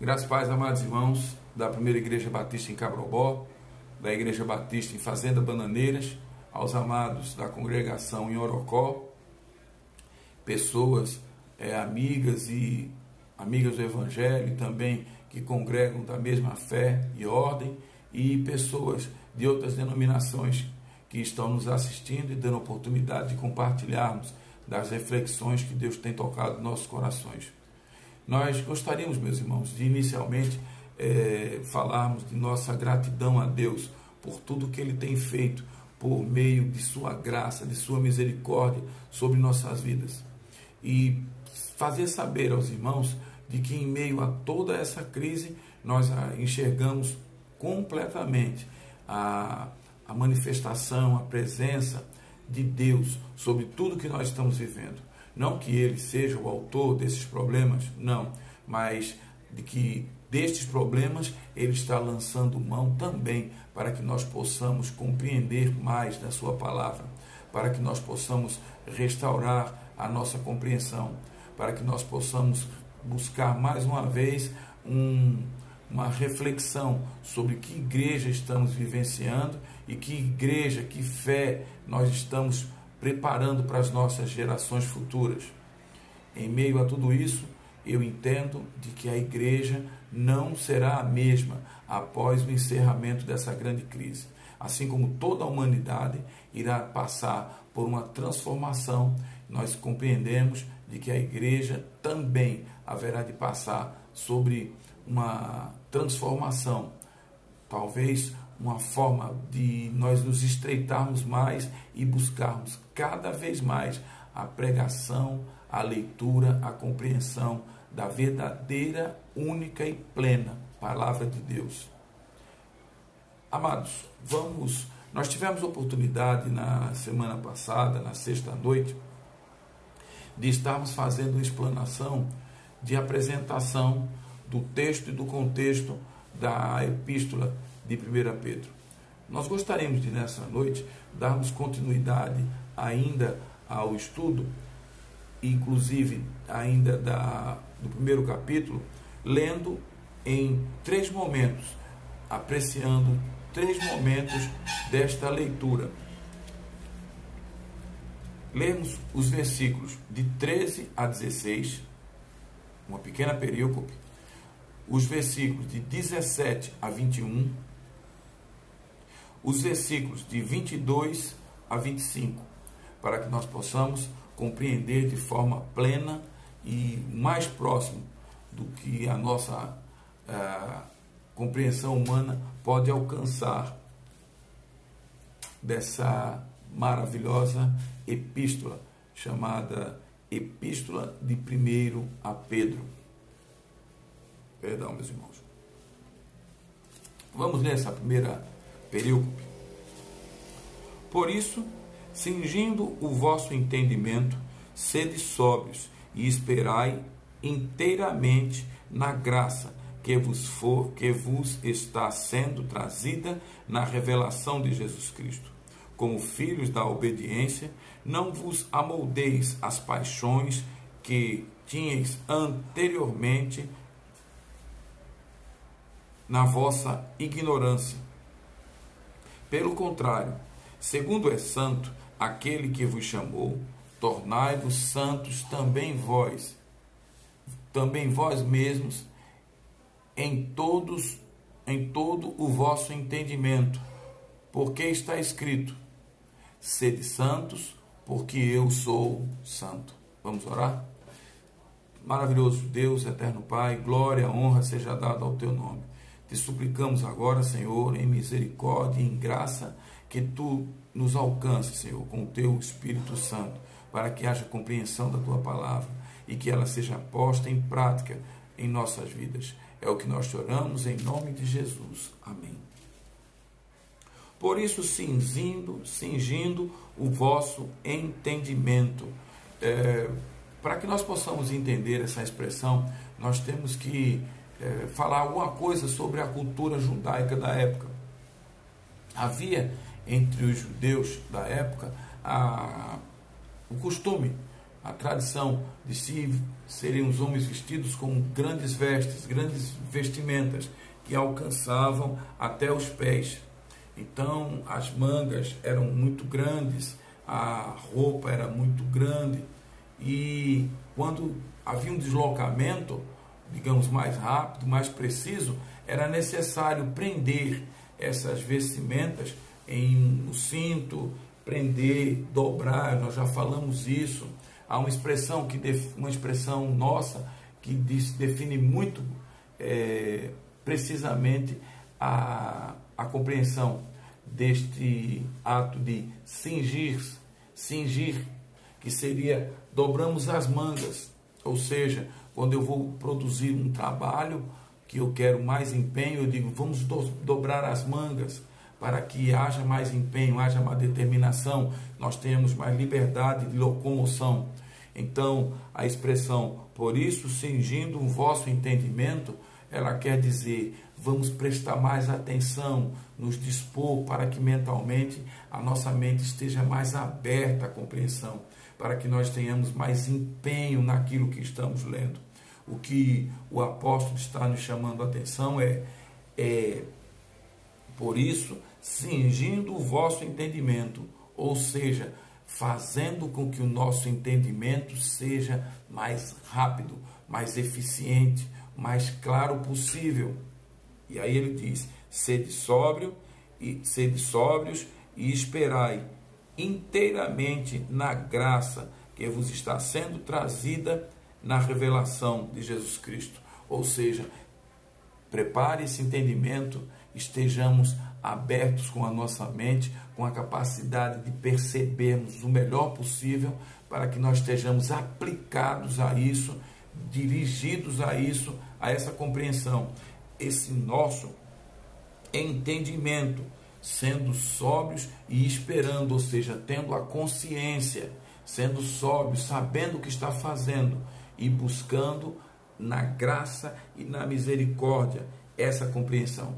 Graças a paz, amados irmãos da Primeira Igreja Batista em Cabrobó, da Igreja Batista em Fazenda Bananeiras, aos amados da congregação em Orocó, pessoas amigas e amigas do Evangelho, também que congregam da mesma fé e ordem, e pessoas de outras denominações que estão nos assistindo e dando oportunidade de compartilharmos das reflexões que Deus tem tocado em nossos corações. Nós gostaríamos, meus irmãos, de inicialmente falarmos de nossa gratidão a Deus por tudo que Ele tem feito por meio de sua graça, de sua misericórdia sobre nossas vidas. E fazer saber aos irmãos de que em meio a toda essa crise nós enxergamos completamente a manifestação, a presença de Deus sobre tudo que nós estamos vivendo. Não que Ele seja o autor desses problemas, não, mas de que destes problemas Ele está lançando mão também para que nós possamos compreender mais da Sua palavra, para que nós possamos restaurar a nossa compreensão, para que nós possamos buscar mais uma vez uma reflexão sobre que igreja estamos vivenciando e que igreja, que fé nós estamos preparando para as nossas gerações futuras. Em meio a tudo isso, eu entendo de que a igreja não será a mesma após o encerramento dessa grande crise. Assim como toda a humanidade irá passar por uma transformação, nós compreendemos de que a igreja também haverá de passar sobre uma transformação, talvez uma forma de nós nos estreitarmos mais e buscarmos cada vez mais a pregação, a leitura, a compreensão da verdadeira, única e plena palavra de Deus. Amados, nós tivemos oportunidade na semana passada, na sexta-noite, de estarmos fazendo uma explanação de apresentação do texto e do contexto da epístola de 1 Pedro. Nós gostaríamos de, nessa noite, darmos continuidade ainda ao estudo, inclusive ainda do primeiro capítulo, lendo em 3 momentos, apreciando 3 momentos desta leitura. Lemos os versículos de 13 a 16, uma pequena perícope, os versículos de 17 a 21, os versículos de 22 a 25, para que nós possamos compreender de forma plena e mais próximo do que a nossa compreensão humana pode alcançar dessa maravilhosa epístola, chamada Epístola de 1 a Pedro. Perdão, meus irmãos. Vamos ler essa primeira perícope. Por isso, cingindo o vosso entendimento, sede sóbrios e esperai inteiramente na graça que vos está sendo trazida na revelação de Jesus Cristo. Como filhos da obediência, não vos amoldeis às paixões que tinhais anteriormente na vossa ignorância. Pelo contrário, segundo é santo aquele que vos chamou, tornai-vos santos também vós mesmos, em todo o vosso entendimento, porque está escrito: sede santos, porque eu sou santo. Vamos orar? Maravilhoso Deus, eterno Pai, glória, honra seja dada ao teu nome. Te suplicamos agora, Senhor, em misericórdia e em graça, que Tu nos alcances, Senhor, com o Teu Espírito Santo, para que haja compreensão da Tua palavra e que ela seja posta em prática em nossas vidas. É o que nós te oramos em nome de Jesus. Amém. Por isso, cingindo o vosso entendimento. Para que nós possamos entender essa expressão, nós temos que falar alguma coisa sobre a cultura judaica da época. Havia entre os judeus da época o costume, a tradição de serem os homens vestidos com grandes vestes, grandes vestimentas, que alcançavam até os pés. Então, as mangas eram muito grandes, a roupa era muito grande, e quando havia um deslocamento, digamos, mais rápido, mais preciso, era necessário prender essas vestimentas em um cinto, prender, dobrar. Nós já falamos isso. Há uma expressão uma expressão nossa que define muito precisamente a compreensão deste ato de cingir, que seria dobramos as mangas, ou seja, quando eu vou produzir um trabalho que eu quero mais empenho, eu digo, vamos dobrar as mangas, para que haja mais empenho, haja mais determinação, nós tenhamos mais liberdade de locomoção. Então, a expressão, por isso, cingindo o vosso entendimento, ela quer dizer, vamos prestar mais atenção, nos dispor para que mentalmente a nossa mente esteja mais aberta à compreensão, para que nós tenhamos mais empenho naquilo que estamos lendo. O que o apóstolo está nos chamando a atenção por isso, cingindo o vosso entendimento, ou seja, fazendo com que o nosso entendimento seja mais rápido, mais eficiente, mais claro possível. E aí ele diz, sede sóbrios e esperai inteiramente na graça que vos está sendo trazida na revelação de Jesus Cristo. Ou seja, prepare esse entendimento, estejamos abertos com a nossa mente, com a capacidade de percebermos o melhor possível, para que nós estejamos aplicados a isso, dirigidos a isso, a essa compreensão. Esse nosso entendimento, sendo sóbrios e esperando, ou seja, tendo a consciência, sendo sóbrios, sabendo o que está fazendo e buscando na graça e na misericórdia essa compreensão.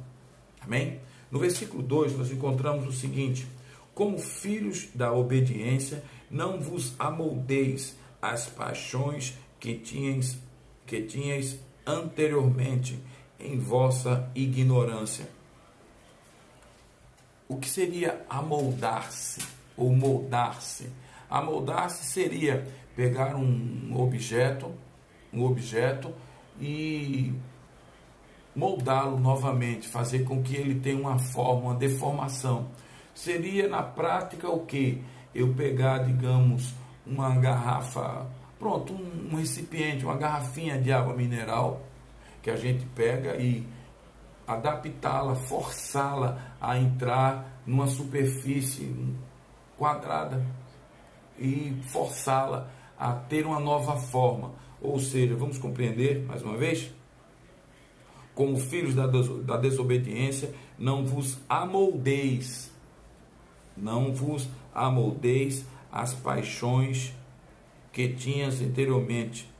Amém? No versículo 2 nós encontramos o seguinte: como filhos da obediência, não vos amoldeis às paixões que tinhais anteriormente em vossa ignorância. O que seria amoldar-se ou moldar-se? Amoldar-se seria pegar um objeto e moldá-lo novamente, fazer com que ele tenha uma forma, uma deformação. Seria na prática o que? Eu pegar, digamos, uma garrafa, um recipiente, uma garrafinha de água mineral, que a gente pega e adaptá-la, forçá-la a entrar numa superfície quadrada e forçá-la a ter uma nova forma. Ou seja, vamos compreender mais uma vez? Como filhos da desobediência, não vos amoldeis às paixões que tinhas anteriormente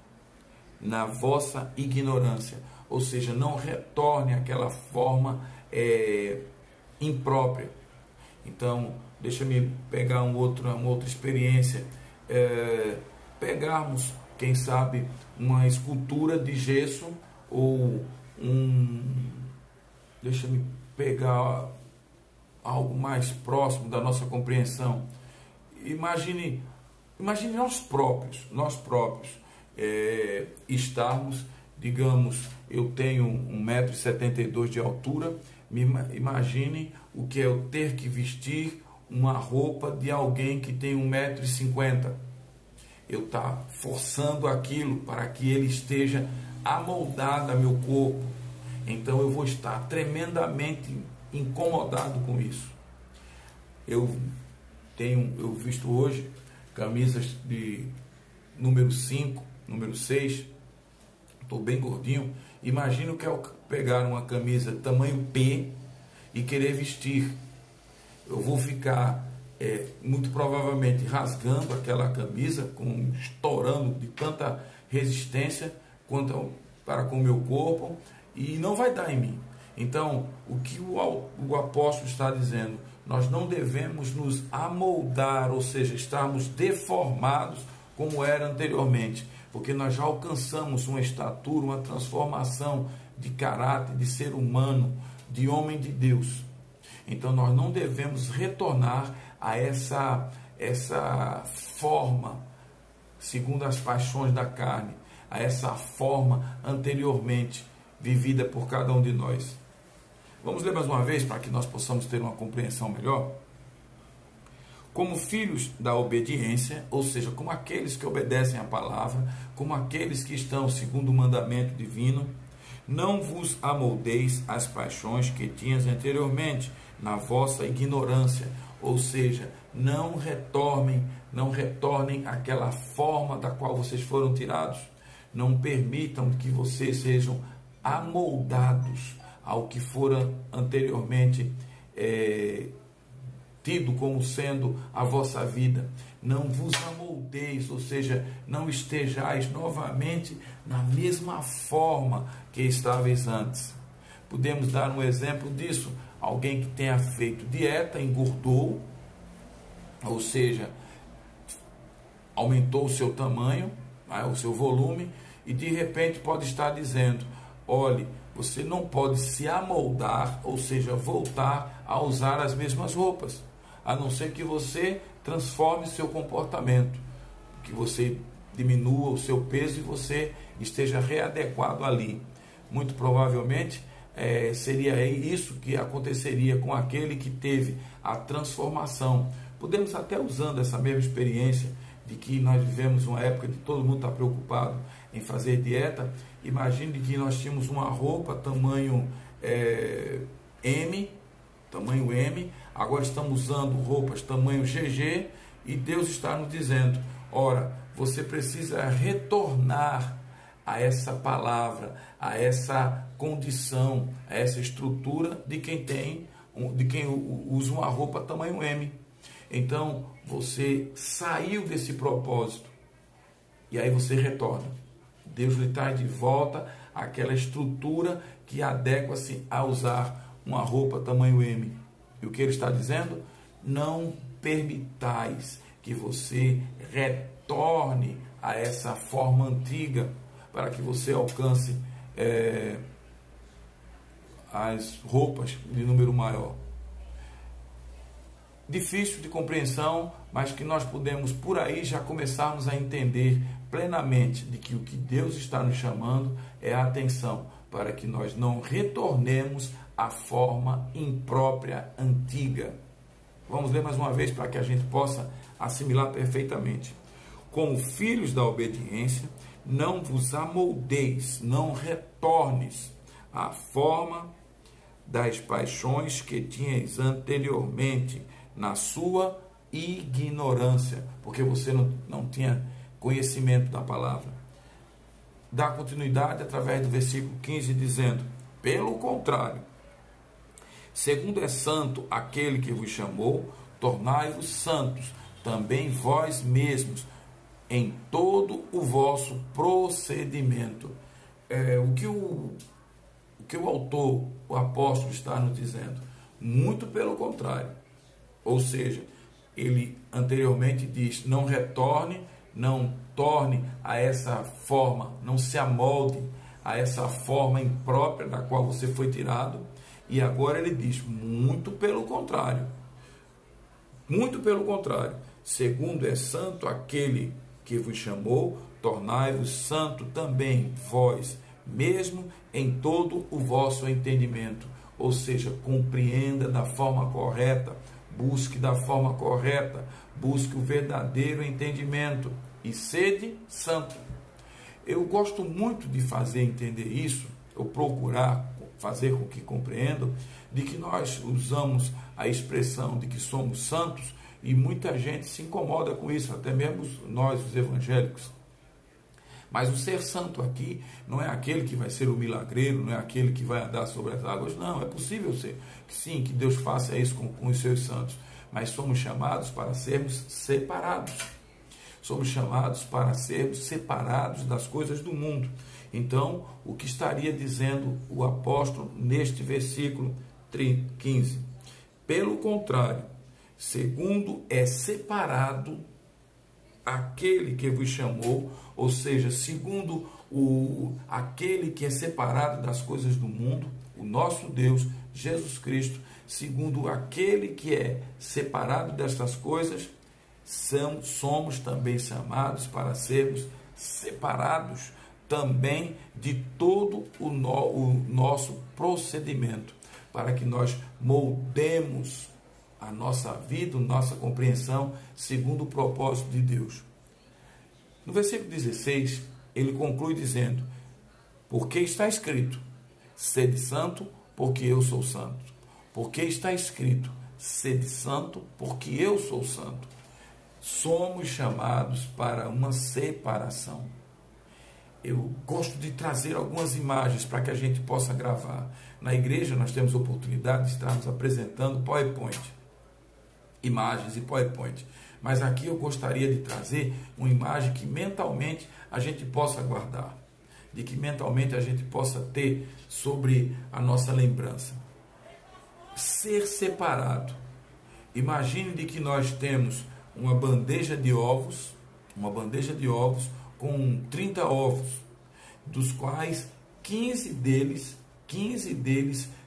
na vossa ignorância. Ou seja, não retorne àquela forma imprópria. Então, deixa-me pegar uma outra experiência. Pegarmos, quem sabe, uma escultura de gesso ou deixa-me pegar algo mais próximo da nossa compreensão. Imagine nós próprios estarmos, digamos, eu tenho 1,72 m de altura, imagine o que é eu ter que vestir uma roupa de alguém que tem 1,50 m. Eu estar forçando aquilo para que ele esteja amoldado a meu corpo. Então eu vou estar tremendamente incomodado com isso. Eu visto hoje camisas de número 5, número 6, estou bem gordinho. Imagino que eu pegar uma camisa tamanho P e querer vestir, eu vou ficar muito provavelmente rasgando aquela camisa, estourando de tanta resistência para com o meu corpo, e não vai dar em mim. Então, o que o apóstolo está dizendo? Nós não devemos nos amoldar, ou seja, estarmos deformados como era anteriormente, porque nós já alcançamos uma estatura, uma transformação de caráter, de ser humano, de homem de Deus. Então nós não devemos retornar a essa forma, segundo as paixões da carne, a essa forma anteriormente vivida por cada um de nós. Vamos ler mais uma vez para que nós possamos ter uma compreensão melhor? Como filhos da obediência, ou seja, como aqueles que obedecem à palavra, como aqueles que estão segundo o mandamento divino, não vos amoldeis às paixões que tinhas anteriormente, na vossa ignorância, ou seja, não retornem àquela forma da qual vocês foram tirados. Não permitam que vocês sejam amoldados ao que fora anteriormente tido como sendo a vossa vida. Não vos amoldeis, ou seja, não estejais novamente na mesma forma que estáveis antes. Podemos dar um exemplo disso: alguém que tenha feito dieta, engordou, ou seja, aumentou o seu tamanho, o seu volume, e de repente pode estar dizendo: olhe, você não pode se amoldar, ou seja, voltar a usar as mesmas roupas, a não ser que você transforme seu comportamento, que você diminua o seu peso e você esteja readequado ali. Muito provavelmente seria isso que aconteceria com aquele que teve a transformação. Podemos até, usando essa mesma experiência de que nós vivemos uma época de todo mundo estar preocupado em fazer dieta, imagine que nós tínhamos uma roupa tamanho M, agora estamos usando roupas tamanho GG, e Deus está nos dizendo: ora, você precisa retornar a essa palavra, a essa condição, a essa estrutura de quem usa uma roupa tamanho M. Então você saiu desse propósito e aí você retorna. Deus lhe traz de volta aquela estrutura que adequa-se a usar uma roupa tamanho M. E o que ele está dizendo? Não permitais que você retorne a essa forma antiga para que você alcance as roupas de número maior. Difícil de compreensão, mas que nós podemos por aí já começarmos a entender plenamente de que o que Deus está nos chamando é a atenção para que nós não retornemos à forma imprópria antiga. Vamos ler mais uma vez para que a gente possa assimilar perfeitamente. Como filhos da obediência, não vos amoldeis, não retornes à forma das paixões que tinhas anteriormente, na sua ignorância, porque você não tinha conhecimento da palavra. Dá continuidade através do versículo 15, dizendo: pelo contrário, segundo é santo aquele que vos chamou, tornai-vos santos também vós mesmos em todo o vosso procedimento. O que o autor, o apóstolo, está nos dizendo? Muito pelo contrário. Ou seja, ele anteriormente diz: não retorne, não torne a essa forma, não se amolde a essa forma imprópria da qual você foi tirado. E agora ele diz: muito pelo contrário. Muito pelo contrário. Segundo é santo aquele que vos chamou, tornai-vos santo também vós mesmo em todo o vosso entendimento. Ou seja, compreenda da forma correta, busque da forma correta, busque o verdadeiro entendimento e sede santo. Eu gosto muito de fazer entender isso, ou procurar fazer com que compreendam, de que nós usamos a expressão de que somos santos e muita gente se incomoda com isso, até mesmo nós, os evangélicos. Mas o ser santo aqui não é aquele que vai ser o milagreiro, não é aquele que vai andar sobre as águas. Não, é possível ser que sim, que Deus faça isso com os seus santos. Mas somos chamados para sermos separados. Somos chamados para sermos separados das coisas do mundo. Então, o que estaria dizendo o apóstolo neste versículo 15? Pelo contrário, segundo é separado aquele que vos chamou, ou seja, segundo aquele que é separado das coisas do mundo, o nosso Deus, Jesus Cristo, segundo aquele que é separado destas coisas, somos também chamados para sermos separados também de todo o nosso procedimento, para que nós moldemos a nossa vida, nossa compreensão, segundo o propósito de Deus. No versículo 16, ele conclui dizendo: porque está escrito, sede santo, porque eu sou santo. Porque está escrito, sede santo, porque eu sou santo. Somos chamados para uma separação. Eu gosto de trazer algumas imagens para que a gente possa gravar. Na igreja nós temos oportunidade de estarmos apresentando PowerPoint, imagens e PowerPoint. Mas aqui eu gostaria de trazer uma imagem que mentalmente a gente possa guardar, de que mentalmente a gente possa ter sobre a nossa lembrança. Ser separado. Imagine de que nós temos uma bandeja de ovos com 30 ovos, dos quais 15 deles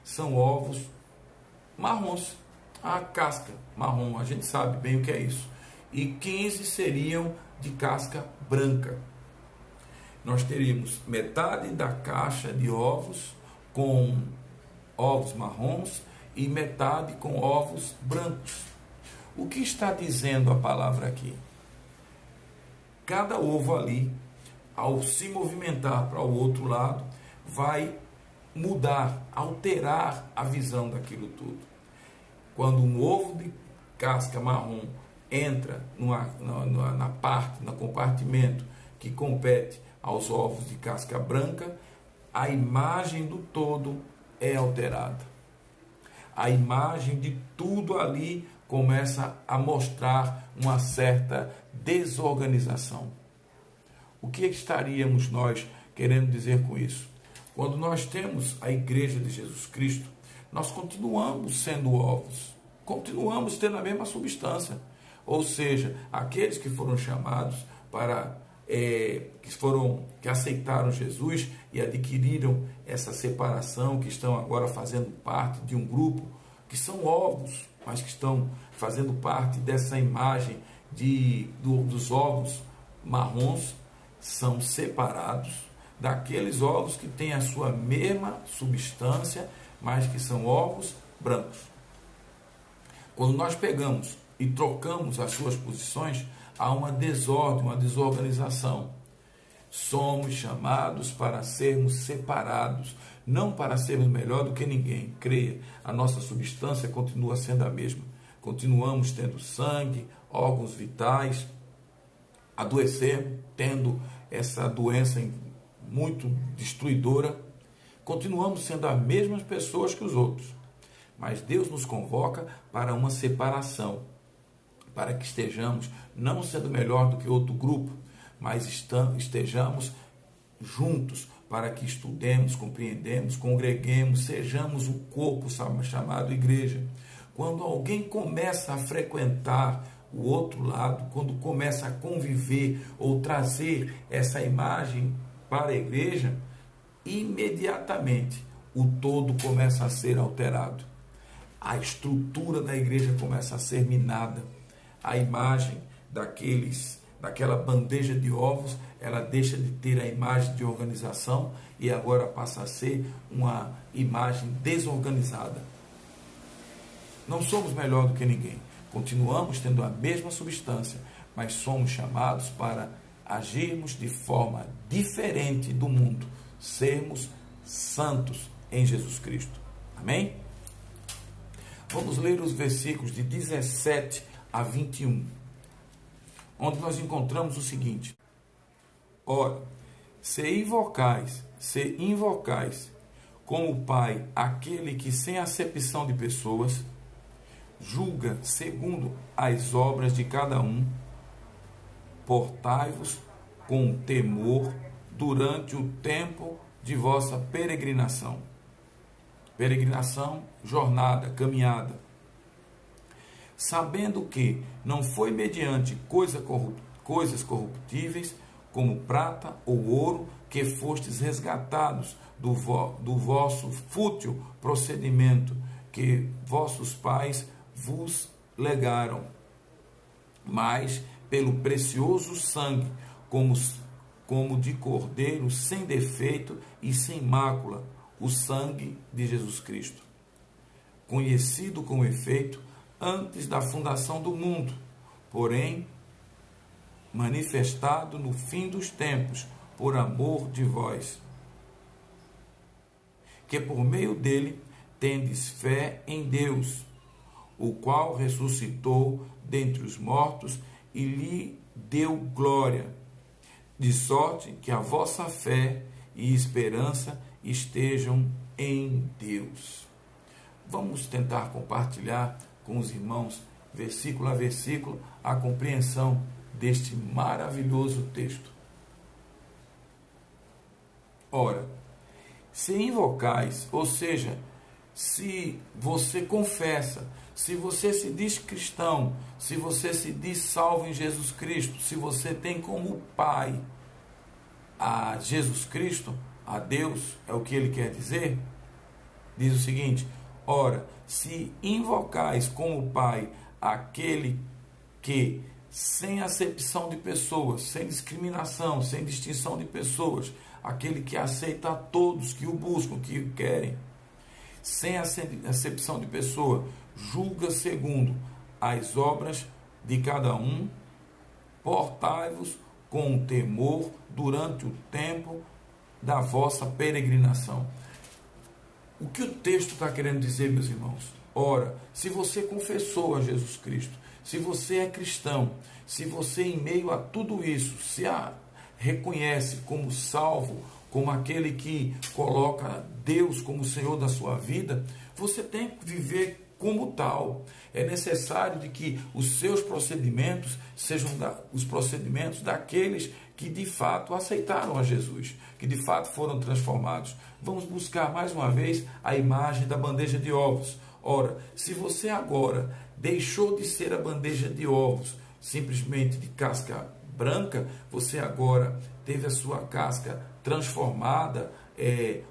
são ovos marrons, a casca marrom, a gente sabe bem o que é isso, e 15 seriam de casca branca. Nós teríamos metade da caixa de ovos com ovos marrons e metade com ovos brancos. O que está dizendo a palavra aqui? Cada ovo ali, ao se movimentar para o outro lado, vai mudar, alterar a visão daquilo tudo. Quando um ovo de casca marrom entra no compartimento que compete aos ovos de casca branca, a imagem do todo é alterada. A imagem de tudo ali começa a mostrar uma certa desorganização. O que estaríamos nós querendo dizer com isso? Quando nós temos a igreja de Jesus Cristo, nós continuamos sendo ovos, continuamos tendo a mesma substância. Ou seja, aqueles que foram chamados que aceitaram Jesus e adquiriram essa separação, que estão agora fazendo parte de um grupo, que são ovos, mas que estão fazendo parte dessa imagem dos ovos marrons, são separados daqueles ovos que têm a sua mesma substância, mas que são ovos brancos. Quando nós pegamos e trocamos as suas posições, há uma desordem, uma desorganização. Somos chamados para sermos separados, não para sermos melhor do que ninguém. Creia, a nossa substância continua sendo a mesma. Continuamos tendo sangue, órgãos vitais, adoecemos, tendo essa doença muito destruidora. Continuamos sendo as mesmas pessoas que os outros. Mas Deus nos convoca para uma separação, para que estejamos não sendo melhor do que outro grupo, mas estejamos juntos, para que estudemos, compreendemos, congreguemos, sejamos o corpo chamado igreja. Quando alguém começa a frequentar o outro lado, quando começa a conviver ou trazer essa imagem para a igreja, imediatamente o todo começa a ser alterado. A estrutura da igreja começa a ser minada. A imagem daquela bandeja de ovos, ela deixa de ter a imagem de organização e agora passa a ser uma imagem desorganizada. Não somos melhor do que ninguém. Continuamos tendo a mesma substância, mas somos chamados para agirmos de forma diferente do mundo, sermos santos em Jesus Cristo. Amém? Vamos ler os versículos de 17 a 21, onde nós encontramos o seguinte: ora, se invocais como Pai aquele que sem acepção de pessoas julga segundo as obras de cada um, portai-vos com temor durante o tempo de vossa peregrinação. Peregrinação, jornada, caminhada. Sabendo que não foi mediante coisa coisas corruptíveis, como prata ou ouro, que fostes resgatados do vosso fútil procedimento, que vossos pais vos legaram, mas pelo precioso sangue, como de cordeiro sem defeito e sem mácula, o sangue de Jesus Cristo, conhecido com efeito antes da fundação do mundo, porém manifestado no fim dos tempos, por amor de vós, que por meio dele tendes fé em Deus, o qual ressuscitou dentre os mortos e lhe deu glória, de sorte que a vossa fé e esperança estejam em Deus. Vamos tentar compartilhar com os irmãos, versículo a versículo, a compreensão deste maravilhoso texto. Ora, se invocais, ou seja, se você confessa, se você se diz cristão, se você se diz salvo em Jesus Cristo, se você tem como Pai a Jesus Cristo, a Deus, é o que ele quer dizer, diz o seguinte: ora, se invocais como Pai aquele que, sem acepção de pessoas, sem discriminação, sem distinção de pessoas, aquele que aceita a todos que o buscam, que o querem, sem acepção de pessoa, julga segundo as obras de cada um, portai-vos com temor durante o tempo da vossa peregrinação. O que o texto está querendo dizer, meus irmãos? Ora, se você confessou a Jesus Cristo, se você é cristão, se você em meio a tudo isso se reconhece como salvo, como aquele que coloca Deus como Senhor da sua vida, você tem que viver como tal. É necessário de que os seus procedimentos sejam os procedimentos daqueles que de fato aceitaram a Jesus, que de fato foram transformados. Vamos buscar mais uma vez a imagem da bandeja de ovos. Ora, se você agora deixou de ser a bandeja de ovos, simplesmente de casca branca, você agora teve a sua casca transformada,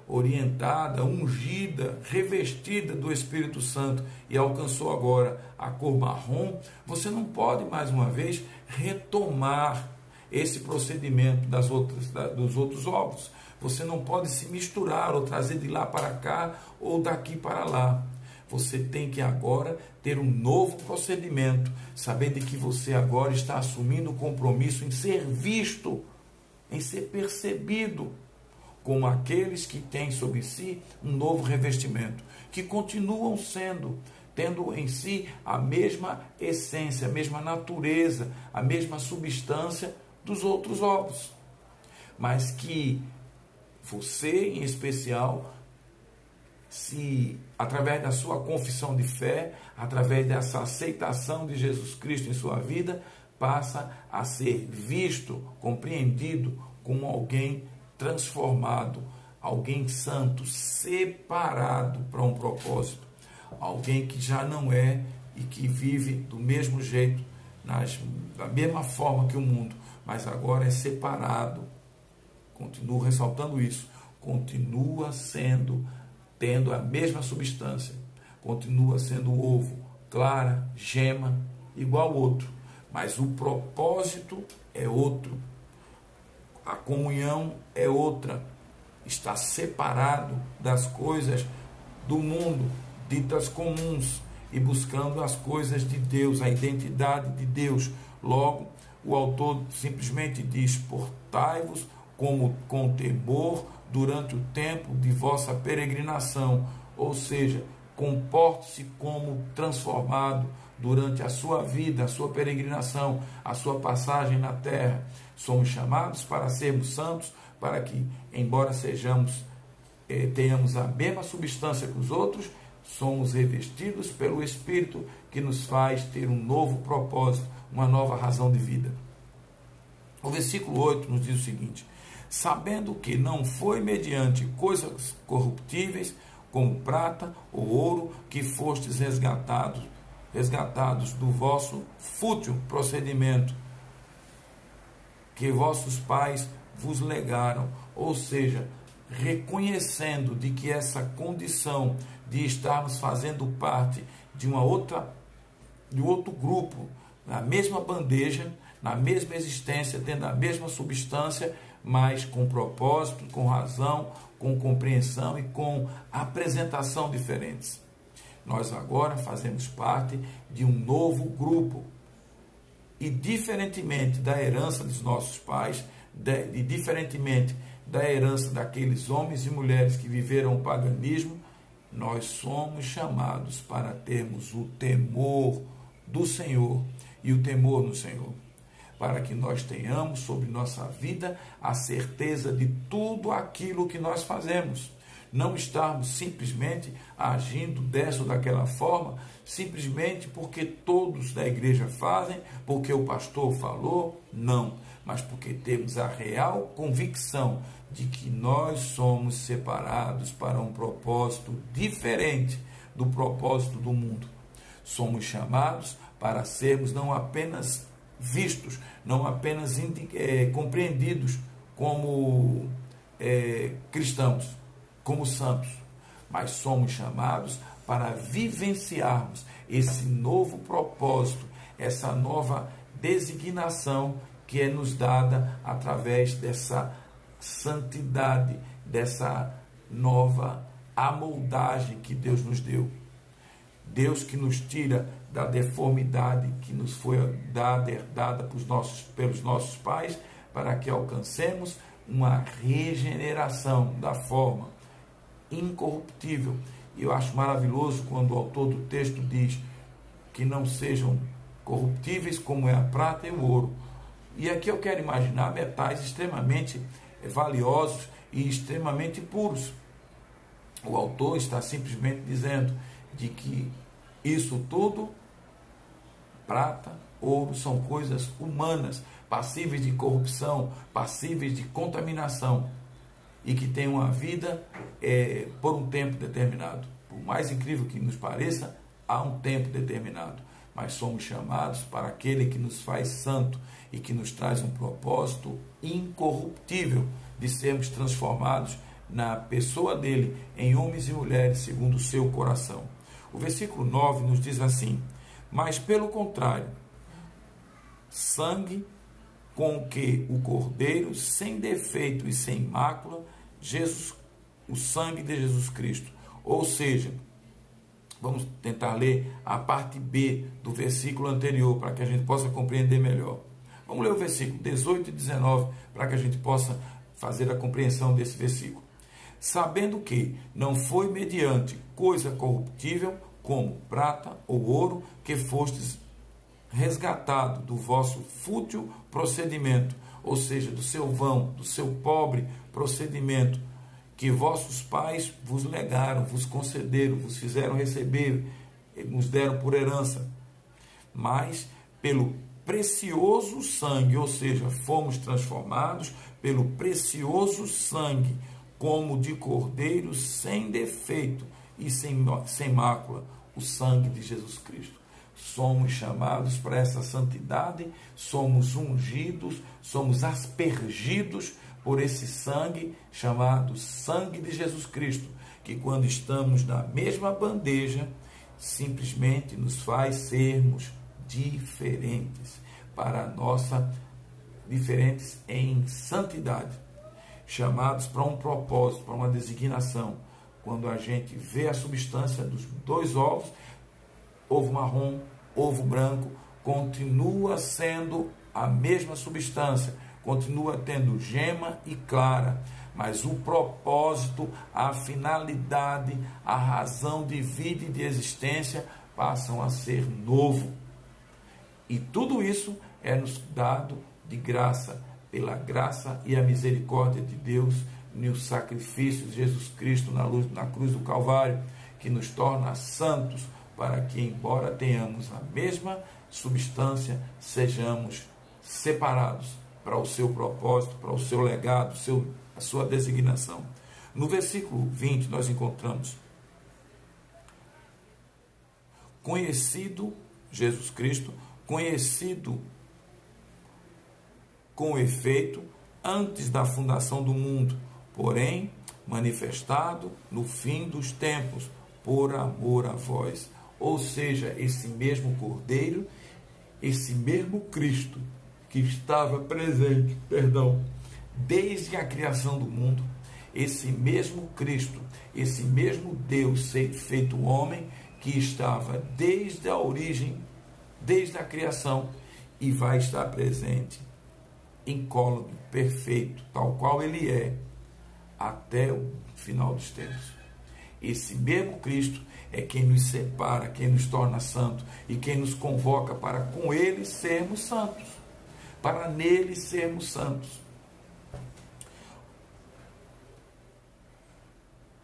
orientada, ungida, revestida do Espírito Santo e alcançou agora a cor marrom, você não pode mais uma vez retomar esse procedimento dos outros ovos. Você não pode se misturar ou trazer de lá para cá ou daqui para lá. Você tem que agora ter um novo procedimento, sabendo que você agora está assumindo o compromisso em ser visto, em ser percebido como aqueles que têm sobre si um novo revestimento, que continuam tendo em si a mesma essência, a mesma natureza, a mesma substância dos outros ovos, mas que você, em especial, se através da sua confissão de fé, através dessa aceitação de Jesus Cristo em sua vida, passa a ser visto, compreendido como alguém transformado, alguém santo, separado para um propósito, alguém que já não é e que vive do mesmo jeito, da mesma forma que o mundo, mas agora é separado. Continuo ressaltando isso, continua tendo a mesma substância, continua sendo ovo, clara, gema, igual ao outro, mas o propósito é outro, a comunhão é outra, está separado das coisas do mundo, ditas comuns, e buscando as coisas de Deus, a identidade de Deus. Logo, o autor simplesmente diz: portai-vos com temor durante o tempo de vossa peregrinação, ou seja, comporte-se como transformado durante a sua vida, a sua peregrinação, a sua passagem na terra. Somos chamados para sermos santos, para que, embora tenhamos a mesma substância que os outros, somos revestidos pelo Espírito que nos faz ter um novo propósito, uma nova razão de vida. O versículo 8 nos diz o seguinte: sabendo que não foi mediante coisas corruptíveis, como prata ou ouro, que fostes resgatados do vosso fútil procedimento, que vossos pais vos legaram, ou seja, reconhecendo de que essa condição de estarmos fazendo parte de outro grupo, na mesma bandeja, na mesma existência, tendo a mesma substância, mas com propósito, com razão, com compreensão e com apresentação diferentes. Nós agora fazemos parte de um novo grupo. E diferentemente da herança dos nossos pais, e diferentemente da herança daqueles homens e mulheres que viveram o paganismo, nós somos chamados para termos o temor do Senhor e o temor no Senhor, para que nós tenhamos sobre nossa vida a certeza de tudo aquilo que nós fazemos. Não estarmos simplesmente agindo dessa ou daquela forma, simplesmente porque todos da igreja fazem, porque o pastor falou, não, mas porque temos a real convicção de que nós somos separados para um propósito diferente do propósito do mundo. Somos chamados para sermos não apenas vistos, não apenas compreendidos como cristãos, como santos, mas somos chamados para vivenciarmos esse novo propósito, essa nova designação que é nos dada através dessa santidade, dessa nova amoldagem que Deus nos deu. Deus que nos tira da deformidade que nos foi herdada pelos nossos pais, para que alcancemos uma regeneração da forma incorruptível. E eu acho maravilhoso quando o autor do texto diz que não sejam corruptíveis como é a prata e o ouro. E aqui eu quero imaginar metais extremamente valiosos e extremamente puros. O autor está simplesmente dizendo de que isso tudo, prata, ouro, são coisas humanas, passíveis de corrupção, passíveis de contaminação, e que têm uma vida por um tempo determinado. Por mais incrível que nos pareça, há um tempo determinado, mas somos chamados para aquele que nos faz santo e que nos traz um propósito incorruptível de sermos transformados na pessoa dele, em homens e mulheres segundo o seu coração. O versículo 9 nos diz assim: mas pelo contrário, sangue com que o Cordeiro, sem defeito e sem mácula, o sangue de Jesus Cristo. Ou seja, vamos tentar ler a parte B do versículo anterior, para que a gente possa compreender melhor. Vamos ler o versículo 18 e 19, para que a gente possa fazer a compreensão desse versículo. Sabendo que não foi mediante coisa corruptível, como prata ou ouro, que fostes resgatado do vosso fútil procedimento, ou seja, do seu vão, do seu pobre procedimento, que vossos pais vos legaram, vos concederam, vos fizeram receber, nos deram por herança, mas pelo precioso sangue, ou seja, fomos transformados pelo precioso sangue, como de cordeiro sem defeito e sem mácula, o sangue de Jesus Cristo. Somos chamados para essa santidade, somos ungidos, somos aspergidos por esse sangue chamado sangue de Jesus Cristo, que quando estamos na mesma bandeja, simplesmente nos faz sermos diferentes, diferentes em santidade, chamados para um propósito, para uma designação. Quando a gente vê a substância dos dois ovos, ovo marrom, ovo branco, continua sendo a mesma substância, continua tendo gema e clara, mas o propósito, a finalidade, a razão de vida e de existência passam a ser novo. E tudo isso é nos dado de graça, pela graça e a misericórdia de Deus, no sacrifício de Jesus Cristo na cruz do Calvário, que nos torna santos, para que, embora tenhamos a mesma substância, sejamos separados para o seu propósito, para o seu legado, a sua designação. No versículo 20, nós encontramos: conhecido Jesus Cristo, conhecido com efeito antes da fundação do mundo, porém manifestado no fim dos tempos, por amor a vós. Ou seja, esse mesmo Cordeiro, esse mesmo Cristo que estava presente, desde a criação do mundo, esse mesmo Cristo, esse mesmo Deus feito homem, que estava desde a origem, desde a criação, e vai estar presente, incólume, perfeito, tal qual ele é, até o final dos tempos. Esse mesmo Cristo é quem nos separa, quem nos torna santos e quem nos convoca para com ele sermos santos, para nele sermos santos.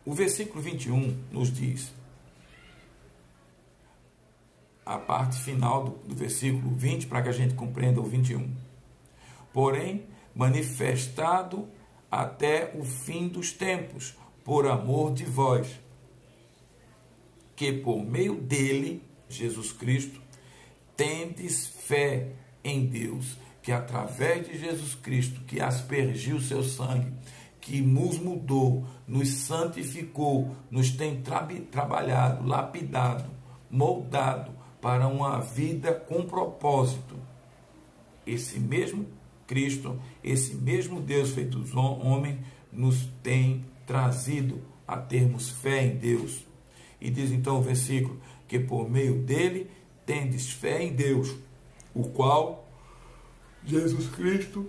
O versículo 21 nos diz, a parte final do versículo 20, para que a gente compreenda o 21. Porém, manifestado até o fim dos tempos, por amor de vós, que por meio dele, Jesus Cristo, tendes fé em Deus, que através de Jesus Cristo, que aspergiu seu sangue, que nos mudou, nos santificou, nos tem trabalhado, lapidado, moldado para uma vida com propósito. Esse mesmo Cristo, esse mesmo Deus feito homem, nos tem trazido a termos fé em Deus. E diz então o versículo, que por meio dele tendes fé em Deus, o qual Jesus Cristo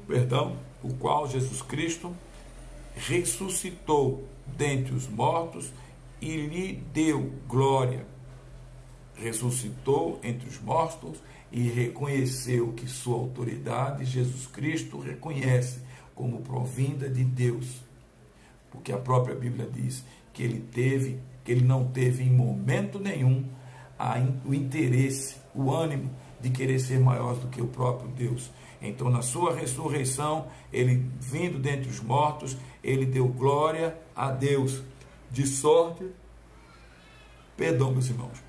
ressuscitou dentre os mortos e lhe deu glória. Ressuscitou entre os mortos e reconheceu que sua autoridade, Jesus Cristo reconhece como provinda de Deus. Porque a própria Bíblia diz que ele não teve em momento nenhum o interesse, o ânimo de querer ser maior do que o próprio Deus. Então, na sua ressurreição, ele vindo dentre os mortos, ele deu glória a Deus, de sorte, meus irmãos,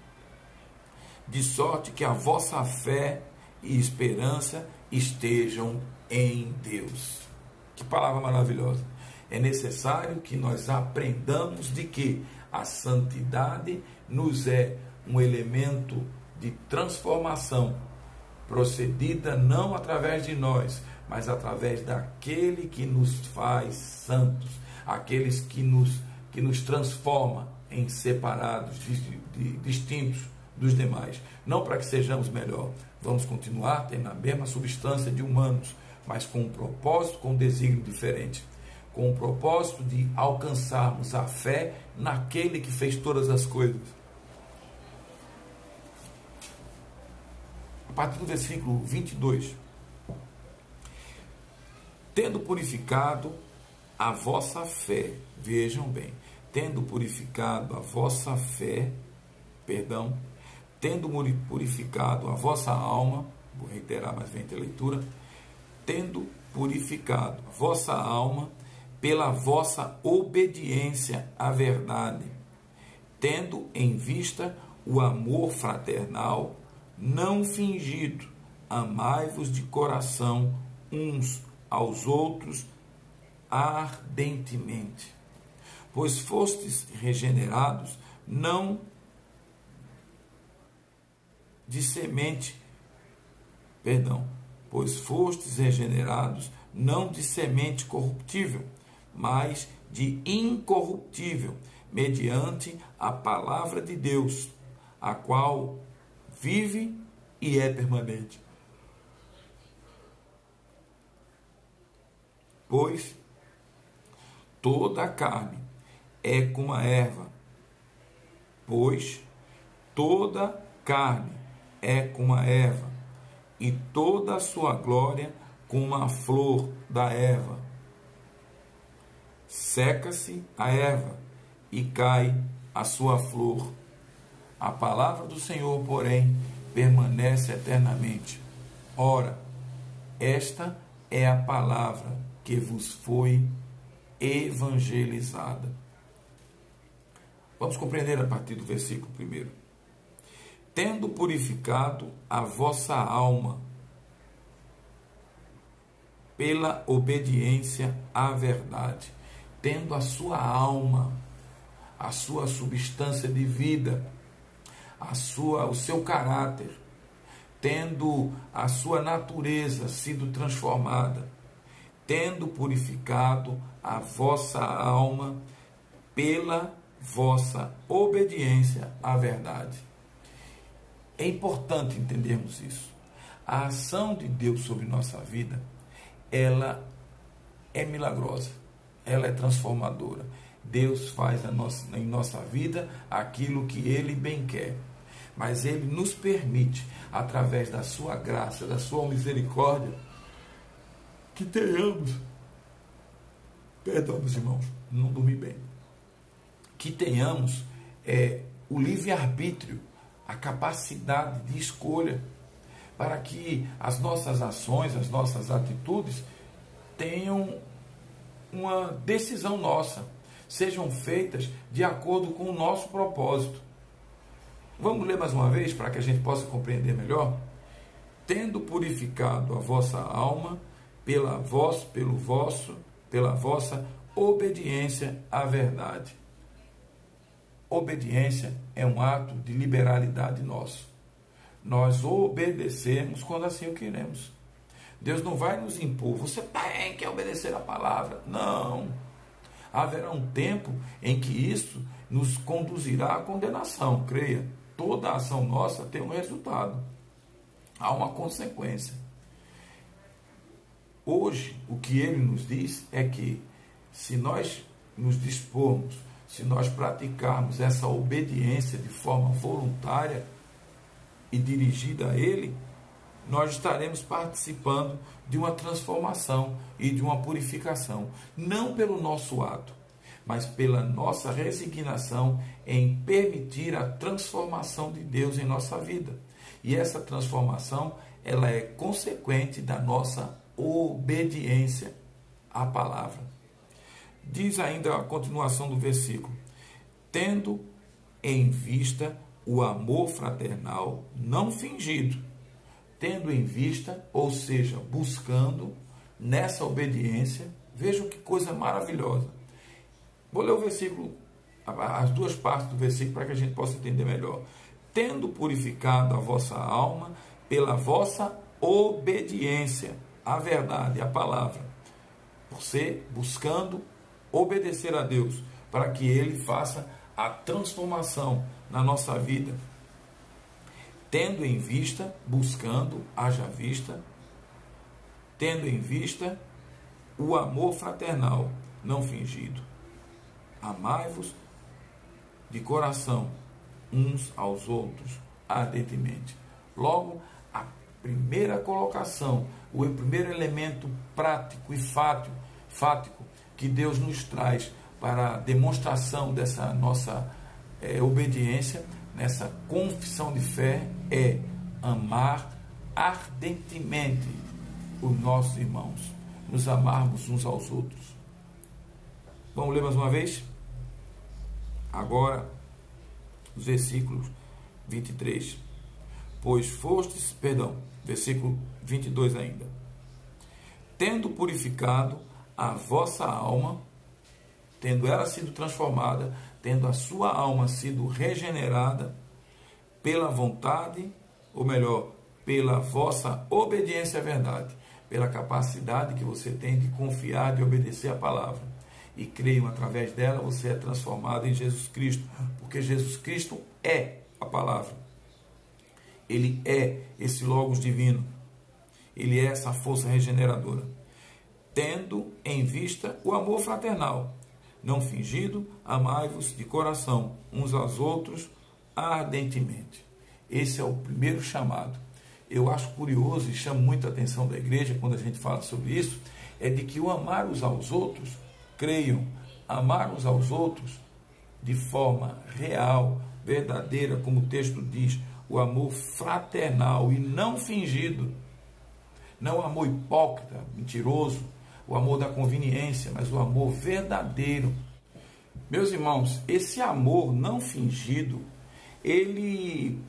de sorte que a vossa fé e esperança estejam em Deus. Que palavra maravilhosa! É necessário que nós aprendamos de que a santidade nos é um elemento de transformação, procedida não através de nós, mas através daquele que nos faz santos, aqueles que nos transforma em separados, distintos dos demais. Não para que sejamos melhor, vamos continuar tendo a mesma substância de humanos, mas com um propósito, com um desígnio diferente, com o propósito de alcançarmos a fé naquele que fez todas as coisas. A partir do versículo 22. Tendo purificado a vossa fé, vejam bem, tendo purificado a vossa fé, tendo purificado a vossa alma, vou reiterar mais bem a leitura, tendo purificado a vossa alma pela vossa obediência à verdade, tendo em vista o amor fraternal não fingido, amai-vos de coração uns aos outros ardentemente, pois fostes regenerados não de semente, pois fostes regenerados não de semente corruptível, mas de incorruptível, mediante a palavra de Deus, a qual vive e é permanente. Pois toda a carne é como a erva, e toda a sua glória como a flor da erva. Seca-se a erva e cai a sua flor. A palavra do Senhor, porém, permanece eternamente. Ora, esta é a palavra que vos foi evangelizada. Vamos compreender a partir do versículo 1. Tendo purificado a vossa alma, pela obediência à verdade, tendo a sua alma, a sua substância de vida, o seu caráter, tendo a sua natureza sido transformada, tendo purificado a vossa alma pela vossa obediência à verdade. É importante entendermos isso. A ação de Deus sobre nossa vida, ela é milagrosa, ela é transformadora. Deus faz em nossa vida aquilo que Ele bem quer, mas Ele nos permite, através da sua graça, da sua misericórdia, que tenhamos, perdão meus irmãos, não dormi bem, que tenhamos o livre-arbítrio, a capacidade de escolha, para que as nossas ações, as nossas atitudes tenham uma decisão nossa, sejam feitas de acordo com o nosso propósito. Vamos ler mais uma vez para que a gente possa compreender melhor? Tendo purificado a vossa alma pela vossa obediência à verdade. Obediência é um ato de liberalidade nosso. Nós obedecemos quando assim o queremos. Deus não vai nos impor, você tem que obedecer a palavra. Não. Haverá um tempo em que isso nos conduzirá à condenação, creia. Toda ação nossa tem um resultado. Há uma consequência. Hoje, o que ele nos diz é que, se nós nos dispormos, se nós praticarmos essa obediência de forma voluntária e dirigida a ele, nós estaremos participando de uma transformação e de uma purificação, não pelo nosso ato, mas pela nossa resignação em permitir a transformação de Deus em nossa vida. E essa transformação, ela é consequente da nossa obediência à palavra. Diz ainda a continuação do versículo: tendo em vista o amor fraternal não fingido, tendo em vista, ou seja, buscando nessa obediência. Vejam que coisa maravilhosa. Vou ler o versículo, as duas partes do versículo, para que a gente possa entender melhor. Tendo purificado a vossa alma pela vossa obediência à verdade, à palavra. Você buscando obedecer a Deus, para que Ele faça a transformação na nossa vida. Tendo em vista, buscando, haja vista, tendo em vista o amor fraternal não fingido. Amai-vos de coração uns aos outros ardentemente. Logo, a primeira colocação, o primeiro elemento prático e fático que Deus nos traz para a demonstração dessa nossa obediência, nessa confissão de fé, é amar ardentemente os nossos irmãos, nos amarmos uns aos outros. Vamos ler mais uma vez? Agora, os versículos 23. Versículo 22 ainda. Tendo purificado a vossa alma, tendo ela sido transformada, tendo a sua alma sido regenerada pela vontade, ou melhor, pela vossa obediência à verdade, pela capacidade que você tem de confiar, de obedecer a palavra. E creiam, através dela você é transformado em Jesus Cristo, porque Jesus Cristo é a palavra. Ele é esse Logos divino. Ele é essa força regeneradora. Tendo em vista o amor fraternal, não fingido, amai-vos de coração uns aos outros ardentemente. Esse é o primeiro chamado. Eu acho curioso e chama muita atenção da igreja quando a gente fala sobre isso, é de que o amar uns aos outros, creiam, amar uns aos outros de forma real, verdadeira, como o texto diz, o amor fraternal e não fingido, não o amor hipócrita, mentiroso, o amor da conveniência, mas o amor verdadeiro. Meus irmãos, esse amor não fingido, ele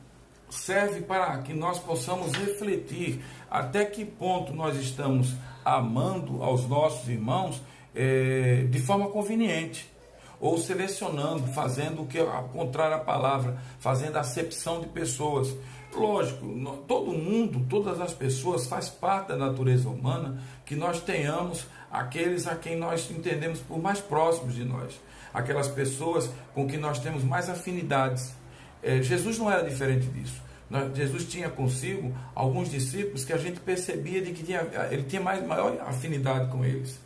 serve para que nós possamos refletir até que ponto nós estamos amando aos nossos irmãos de forma conveniente, ou selecionando, fazendo o que é contrário à palavra, fazendo acepção de pessoas. Lógico, todo mundo, todas as pessoas, faz parte da natureza humana que nós tenhamos aqueles a quem nós entendemos por mais próximos de nós, aquelas pessoas com que nós temos mais afinidades. Jesus não era diferente disso. Jesus tinha consigo alguns discípulos que a gente percebia de que ele tinha maior afinidade com eles.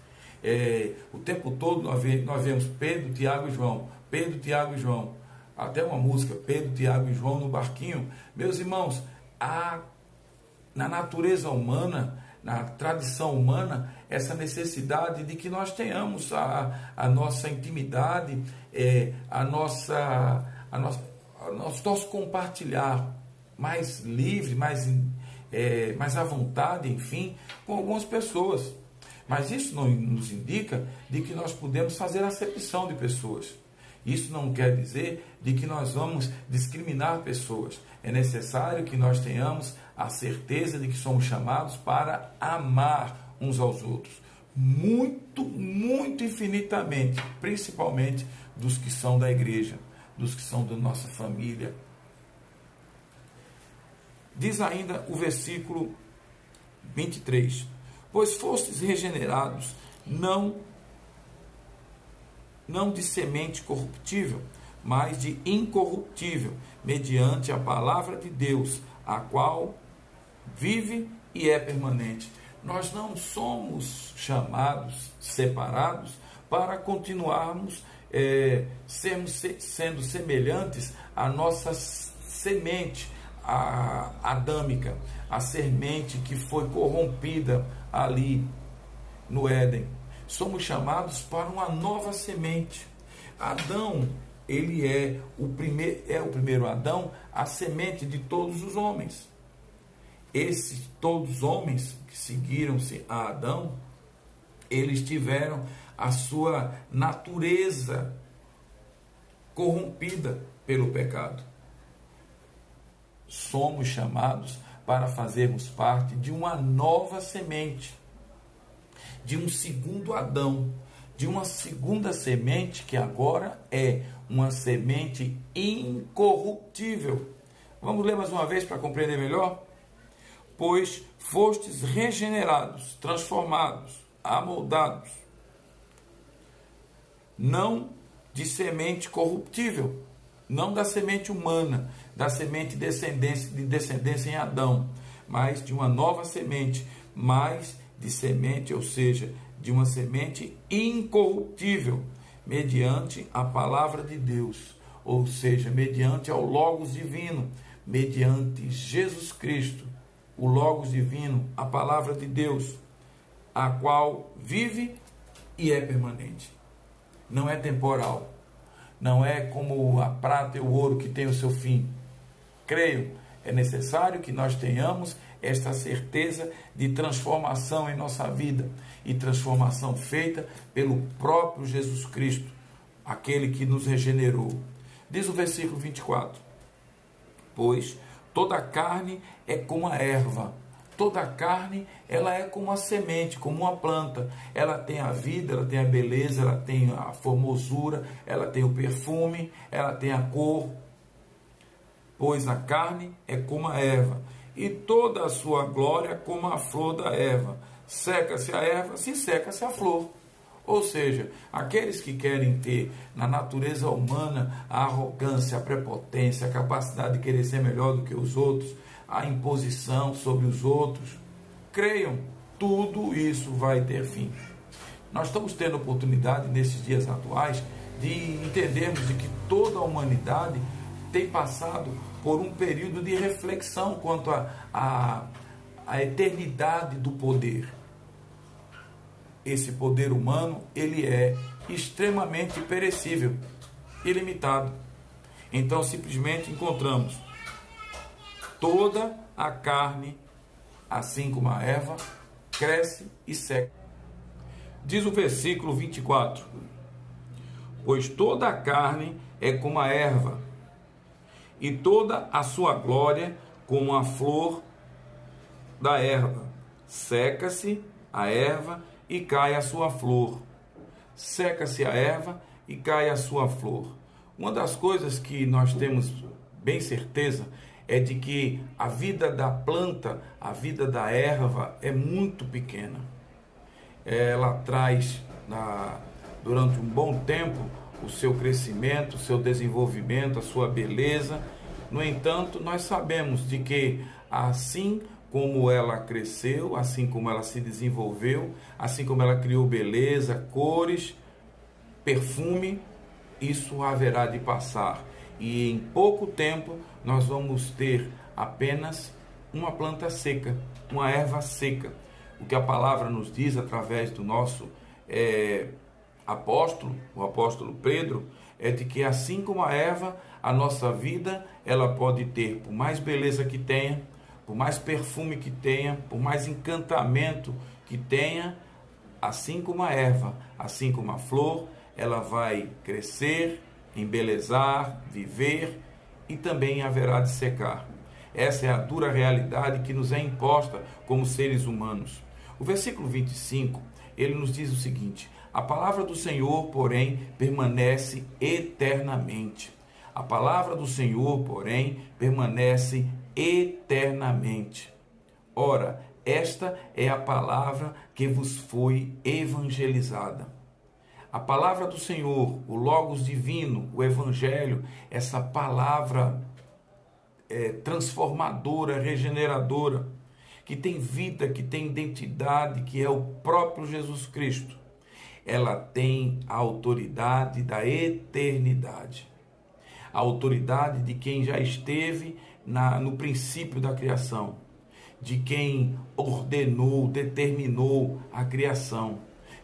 O tempo todo nós vemos Pedro, Tiago e João, Pedro, Tiago e João, até uma música, Pedro, Tiago e João no barquinho. Meus irmãos, na natureza humana, na tradição humana, essa necessidade de que nós tenhamos a nossa intimidade, nosso compartilhar mais livre, mais à vontade, enfim, com algumas pessoas. Mas isso não nos indica de que nós podemos fazer acepção de pessoas. Isso não quer dizer de que nós vamos discriminar pessoas. É necessário que nós tenhamos a certeza de que somos chamados para amar uns aos outros. Muito, muito infinitamente, principalmente dos que são da igreja, dos que são da nossa família. Diz ainda o versículo 23. Pois fostes regenerados, não de semente corruptível, mas de incorruptível, mediante a palavra de Deus, a qual vive e é permanente. Nós não somos chamados, separados, para continuarmos sendo semelhantes à nossa semente adâmica, a semente que foi corrompida ali no Éden. Somos chamados para uma nova semente. Adão, ele é o primeiro Adão, a semente de todos os homens. Todos os homens que seguiram-se a Adão, eles tiveram a sua natureza corrompida pelo pecado. Somos chamados para fazermos parte de uma nova semente, de um segundo Adão, de uma segunda semente que agora é uma semente incorruptível. Vamos ler mais uma vez para compreender melhor? Pois fostes regenerados, transformados, amoldados, não de semente corruptível, não da semente humana, da semente de descendência em Adão, mas de uma nova semente, mais de semente, ou seja, de uma semente incorruptível, mediante a palavra de Deus, ou seja, mediante ao Logos divino, mediante Jesus Cristo, o Logos divino, a palavra de Deus, a qual vive e é permanente. Não é temporal. Não é como a prata e o ouro que tem o seu fim. Creio, é necessário que nós tenhamos esta certeza de transformação em nossa vida, e transformação feita pelo próprio Jesus Cristo, aquele que nos regenerou. Diz o versículo 24: pois toda a carne é como a erva. Toda a carne, ela é como a semente, como uma planta. Ela tem a vida, ela tem a beleza, ela tem a formosura, ela tem o perfume, ela tem a cor. Pois a carne é como a erva, e toda a sua glória como a flor da erva. Seca-se a erva, se seca-se a flor. Ou seja, aqueles que querem ter na natureza humana a arrogância, a prepotência, a capacidade de querer ser melhor do que os outros, a imposição sobre os outros, creiam, tudo isso vai ter fim. Nós estamos tendo oportunidade nesses dias atuais de entendermos de que toda a humanidade tem passado por um período de reflexão quanto à eternidade do poder. Esse poder humano, ele é extremamente perecível, ilimitado. Então, simplesmente encontramos toda a carne, assim como a erva, cresce e seca. Diz o versículo 24: pois toda a carne é como a erva, e toda a sua glória como a flor da erva. Seca-se a erva e cai a sua flor. Seca-se a erva e cai a sua flor. Uma das coisas que nós temos bem certeza é de que a vida da planta, a vida da erva é muito pequena. Ela traz durante um bom tempo o seu crescimento, o seu desenvolvimento, a sua beleza. No entanto, nós sabemos de que assim como ela cresceu, assim como ela se desenvolveu, assim como ela criou beleza, cores, perfume, isso haverá de passar. E em pouco tempo nós vamos ter apenas uma planta seca, uma erva seca. O que a palavra nos diz através do nosso apóstolo, o apóstolo Pedro, é de que assim como a erva, a nossa vida, ela pode ter, por mais beleza que tenha, por mais perfume que tenha, por mais encantamento que tenha, assim como a erva, assim como a flor, ela vai crescer, embelezar, viver e também haverá de secar. Essa é a dura realidade que nos é imposta como seres humanos. O versículo 25, ele nos diz o seguinte: a palavra do Senhor, porém, permanece eternamente. A palavra do Senhor, porém, permanece eternamente. Ora, esta é a palavra que vos foi evangelizada. A palavra do Senhor, o Logos divino, o Evangelho, essa palavra transformadora, regeneradora, que tem vida, que tem identidade, que é o próprio Jesus Cristo. Ela tem a autoridade da eternidade. A autoridade de quem já esteve no princípio da criação, de quem ordenou, determinou a criação,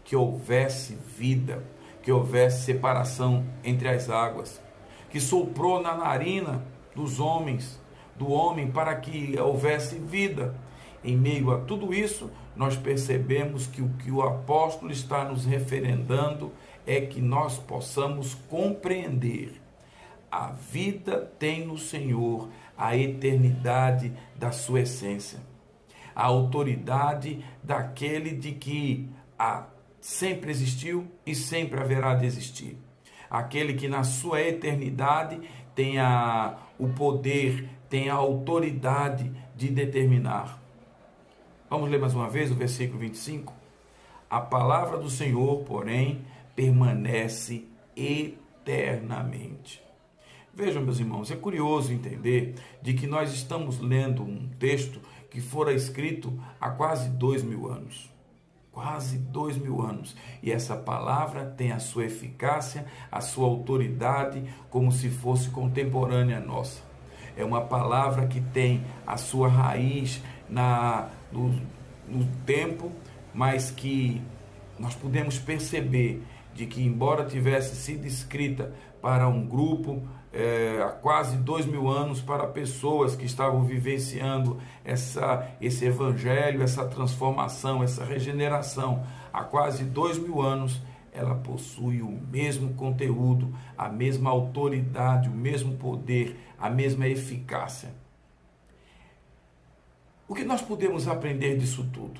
que houvesse vida, que houvesse separação entre as águas, que soprou na narina dos homens, do homem, para que houvesse vida. Em meio a tudo isso, nós percebemos que o que o apóstolo está nos referendando é que nós possamos compreender. A vida tem no Senhor a eternidade da sua essência, a autoridade daquele de que sempre existiu e sempre haverá de existir. Aquele que na sua eternidade tem o poder, tem a autoridade de determinar. Vamos ler mais uma vez o versículo 25? A palavra do Senhor, porém, permanece eternamente. Vejam, meus irmãos, é curioso entender de que nós estamos lendo um texto que fora escrito há quase 2000 anos. Quase 2000 anos. E essa palavra tem a sua eficácia, a sua autoridade, como se fosse contemporânea nossa. É uma palavra que tem a sua raiz no tempo, mas que nós podemos perceber de que, embora tivesse sido escrita para um grupo há quase 2000 anos, para pessoas que estavam vivenciando esse evangelho, essa transformação, essa regeneração, há quase 2000 anos, ela possui o mesmo conteúdo, a mesma autoridade, o mesmo poder, a mesma eficácia. O que nós podemos aprender disso tudo?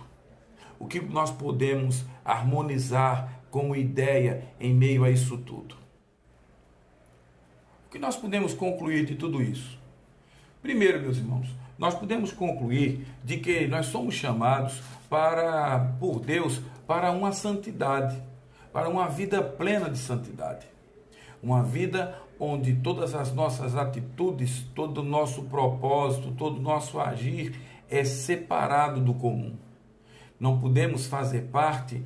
O que nós podemos harmonizar como ideia em meio a isso tudo? O que nós podemos concluir de tudo isso? Primeiro, meus irmãos, nós podemos concluir de que nós somos chamados por Deus para uma santidade, para uma vida plena de santidade. Uma vida onde todas as nossas atitudes, todo o nosso propósito, todo o nosso agir é separado do comum. Não podemos fazer parte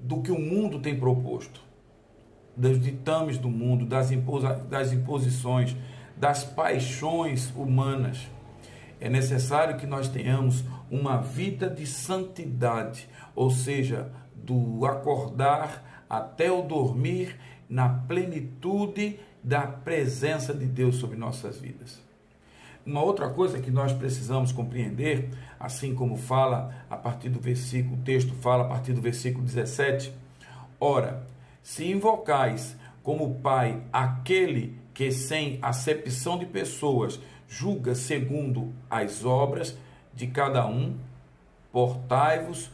do que o mundo tem proposto, dos ditames do mundo, das imposições, das paixões humanas. É necessário que nós tenhamos uma vida de santidade, ou seja, do acordar até o dormir na plenitude da presença de Deus sobre nossas vidas. Uma outra coisa que nós precisamos compreender, assim como fala a partir do versículo, o texto fala a partir do versículo 17, ora, se invocais como Pai aquele que sem acepção de pessoas julga segundo as obras de cada um, portai-vos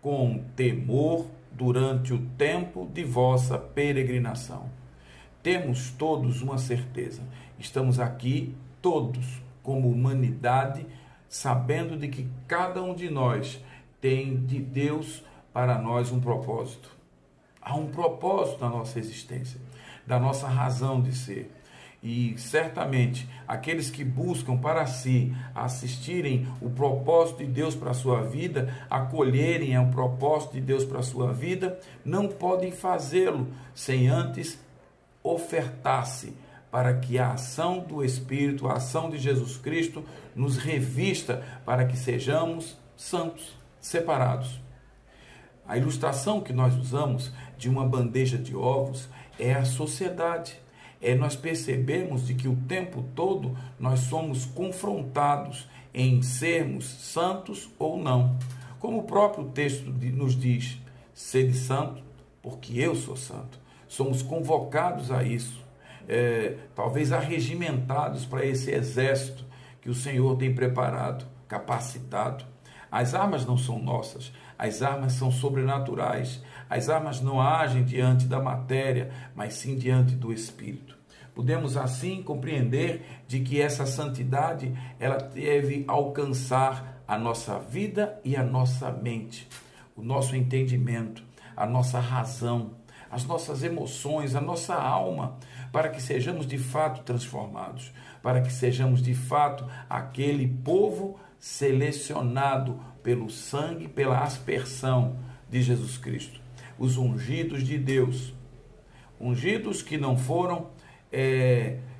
com temor durante o tempo de vossa peregrinação. Temos todos uma certeza, estamos aqui todos como humanidade, sabendo de que cada um de nós tem de Deus para nós um propósito. Há um propósito na nossa existência, da nossa razão de ser. E certamente aqueles que buscam para si assistirem o propósito de Deus para a sua vida, acolherem o propósito de Deus para a sua vida, não podem fazê-lo sem antes ofertar-se para que a ação do Espírito, a ação de Jesus Cristo, nos revista para que sejamos santos, separados. A ilustração que nós usamos de uma bandeja de ovos é a sociedade. Nós percebemos de que o tempo todo nós somos confrontados em sermos santos ou não. Como o próprio texto nos diz, sede santo, porque eu sou santo. Somos convocados a isso, talvez arregimentados para esse exército que o Senhor tem preparado, capacitado. As armas não são nossas, as armas são sobrenaturais. As armas não agem diante da matéria, mas sim diante do Espírito. Podemos assim compreender de que essa santidade ela deve alcançar a nossa vida e a nossa mente, o nosso entendimento, a nossa razão, as nossas emoções, a nossa alma, para que sejamos de fato transformados, para que sejamos de fato aquele povo selecionado pelo sangue, pela aspersão de Jesus Cristo. Os ungidos de Deus, ungidos que não foram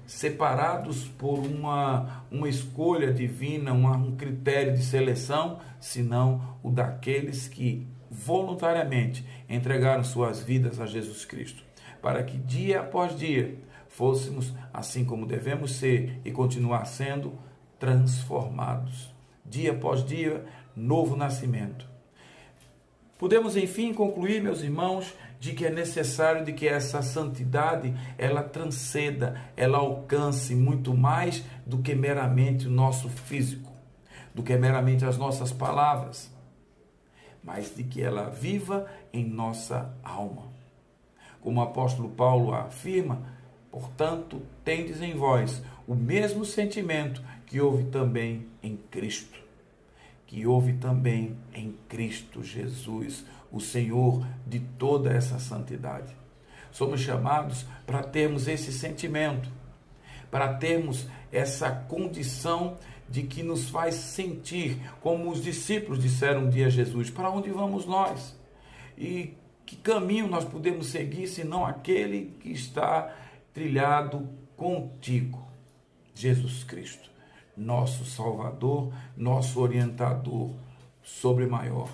separados por uma escolha divina, um critério de seleção, senão o daqueles que voluntariamente entregaram suas vidas a Jesus Cristo, para que dia após dia fôssemos, assim como devemos ser e continuar sendo, transformados. Dia após dia, novo nascimento. Podemos, enfim, concluir, meus irmãos, de que é necessário de que essa santidade, ela transcenda, ela alcance muito mais do que meramente o nosso físico, do que meramente as nossas palavras, mas de que ela viva em nossa alma. Como o apóstolo Paulo afirma, portanto, tendes em vós o mesmo sentimento que houve também em Cristo, que houve também em Cristo Jesus, o Senhor de toda essa santidade. Somos chamados para termos esse sentimento, para termos essa condição de que nos faz sentir, como os discípulos disseram um dia a Jesus, para onde vamos nós? E que caminho nós podemos seguir, senão aquele que está trilhado contigo, Jesus Cristo, nosso Salvador, nosso orientador sobre maior.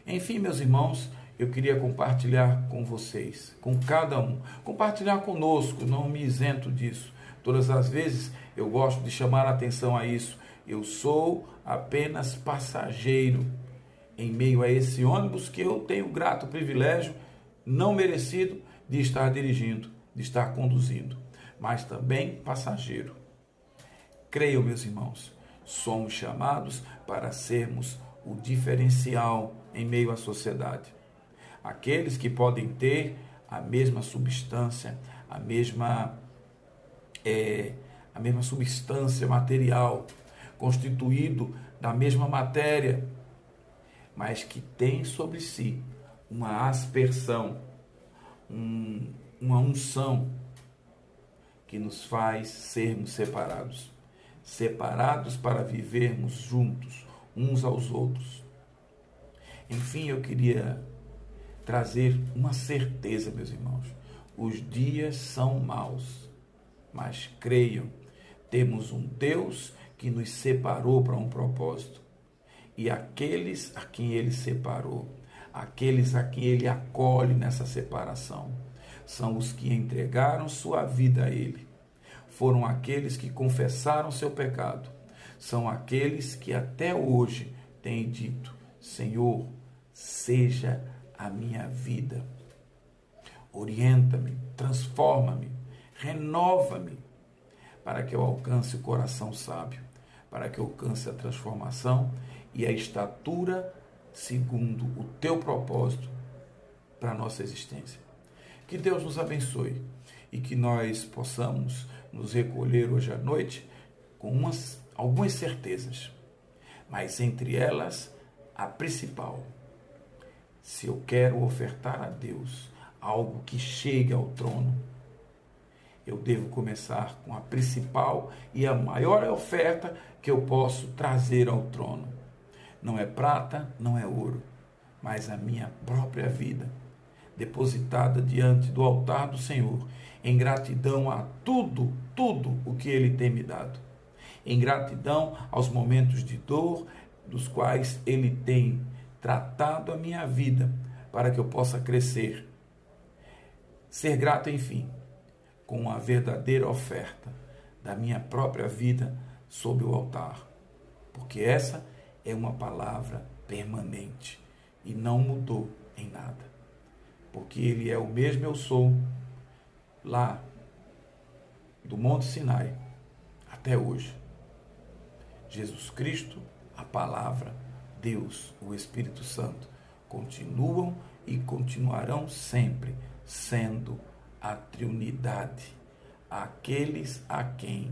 Enfim, meus irmãos, eu queria compartilhar com vocês, com cada um, compartilhar conosco, não me isento disso. Todas as vezes eu gosto de chamar a atenção a isso. Eu sou apenas passageiro em meio a esse ônibus que eu tenho o grato privilégio, não merecido, de estar dirigindo, de estar conduzindo, mas também passageiro. Creiam, meus irmãos, somos chamados para sermos o diferencial em meio à sociedade. Aqueles que podem ter a mesma substância, a mesma substância material, constituído da mesma matéria, mas que tem sobre si uma aspersão, uma unção que nos faz sermos separados. Separados para vivermos juntos, uns aos outros. Enfim, eu queria trazer uma certeza, meus irmãos. Os dias são maus, mas creiam, temos um Deus que nos separou para um propósito. E aqueles a quem Ele separou, aqueles a quem Ele acolhe nessa separação, são os que entregaram sua vida a Ele. Foram aqueles que confessaram seu pecado. São aqueles que até hoje têm dito: Senhor, seja a minha vida. Orienta-me, transforma-me, renova-me, para que eu alcance o coração sábio, para que eu alcance a transformação e a estatura segundo o teu propósito para a nossa existência. Que Deus nos abençoe e que nós possamos nos recolher hoje à noite com algumas certezas, mas entre elas a principal: se eu quero ofertar a Deus algo que chegue ao trono, eu devo começar com a principal e a maior oferta que eu posso trazer ao trono. Não é prata, não é ouro, mas a minha própria vida, depositada diante do altar do Senhor, em gratidão a tudo o que Ele tem me dado. Em gratidão aos momentos de dor, dos quais Ele tem tratado a minha vida, para que eu possa crescer. Ser grato, enfim, com uma verdadeira oferta da minha própria vida sob o altar. Porque essa é uma palavra permanente e não mudou em nada. Porque Ele é o mesmo eu sou, lá do Monte Sinai até hoje. Jesus Cristo, a palavra, Deus, o Espírito Santo, continuam e continuarão sempre sendo a Trindade, aqueles a quem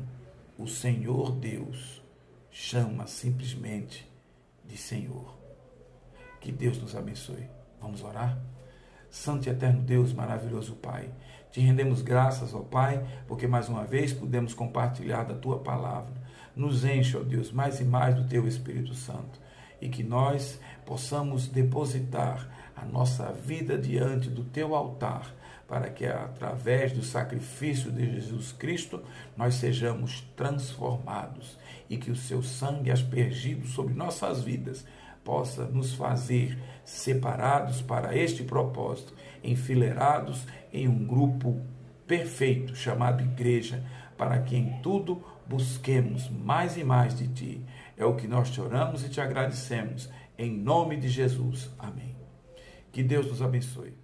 o Senhor Deus chama simplesmente de Senhor. Que Deus nos abençoe. Vamos orar? Santo e eterno Deus, maravilhoso Pai, te rendemos graças, ó Pai, porque mais uma vez pudemos compartilhar da Tua palavra. Nos enche, ó Deus, mais e mais do Teu Espírito Santo, e que nós possamos depositar a nossa vida diante do Teu altar, para que através do sacrifício de Jesus Cristo nós sejamos transformados e que o Seu sangue aspergido sobre nossas vidas possa nos fazer separados para este propósito, enfileirados em um grupo perfeito chamado igreja, para que em tudo busquemos mais e mais de Ti. É o que nós te oramos e te agradecemos, em nome de Jesus. Amém. Que Deus nos abençoe.